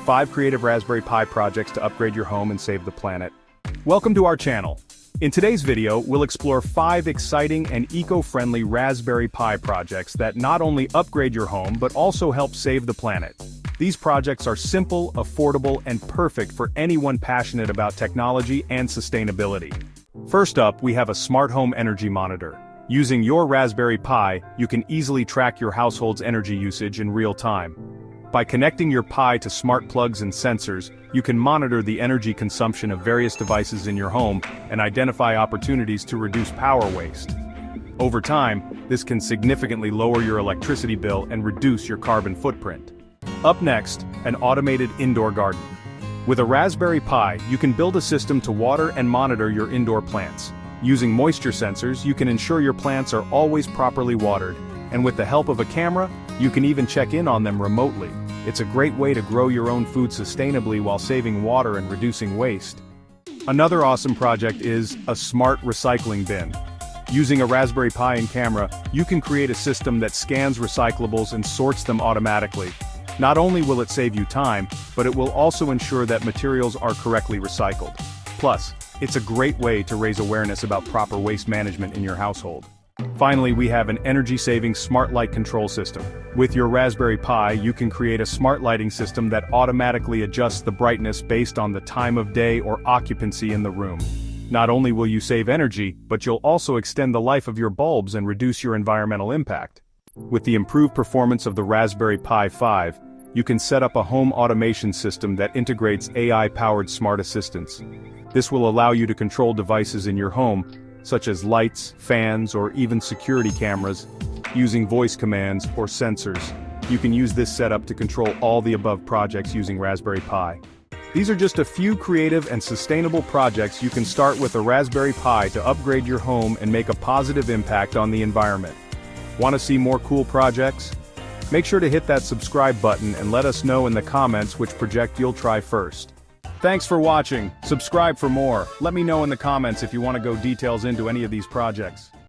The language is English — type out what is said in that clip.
5 creative Raspberry Pi projects to upgrade your home and save the planet. Welcome to our channel. In today's video, we'll explore 5 exciting and eco-friendly Raspberry Pi projects that not only upgrade your home but also help save the planet. These projects are simple, affordable, and perfect for anyone passionate about technology and sustainability. First up, we have a smart home energy monitor. Using your Raspberry Pi, you can easily track your household's energy usage in real time. By connecting your Pi to smart plugs and sensors, you can monitor the energy consumption of various devices in your home and identify opportunities to reduce power waste. Over time, this can significantly lower your electricity bill and reduce your carbon footprint. Up next, an automated indoor garden. With a Raspberry Pi, you can build a system to water and monitor your indoor plants. Using moisture sensors, you can ensure your plants are always properly watered, and with the help of a camera, you can even check in on them remotely. It's a great way to grow your own food sustainably while saving water and reducing waste. Another awesome project is a smart recycling bin. Using a Raspberry Pi and camera, you can create a system that scans recyclables and sorts them automatically. Not only will it save you time, but it will also ensure that materials are correctly recycled. Plus, it's a great way to raise awareness about proper waste management in your household. Finally, we have an energy-saving smart light control system. With your Raspberry Pi, you can create a smart lighting system that automatically adjusts the brightness based on the time of day or occupancy in the room. Not only will you save energy, but you'll also extend the life of your bulbs and reduce your environmental impact. With the improved performance of the Raspberry Pi 5, you can set up a home automation system that integrates AI-powered smart assistants. This will allow you to control devices in your home, such as lights, fans, or even security cameras, using voice commands or sensors. You can use this setup to control all the above projects using Raspberry Pi. These are just a few creative and sustainable projects you can start with a Raspberry Pi to upgrade your home and make a positive impact on the environment. Want to see more cool projects? Make sure to hit that subscribe button and let us know in the comments which project you'll try first. Thanks for watching. Subscribe for more. Let me know in the comments if you want to go details into any of these projects.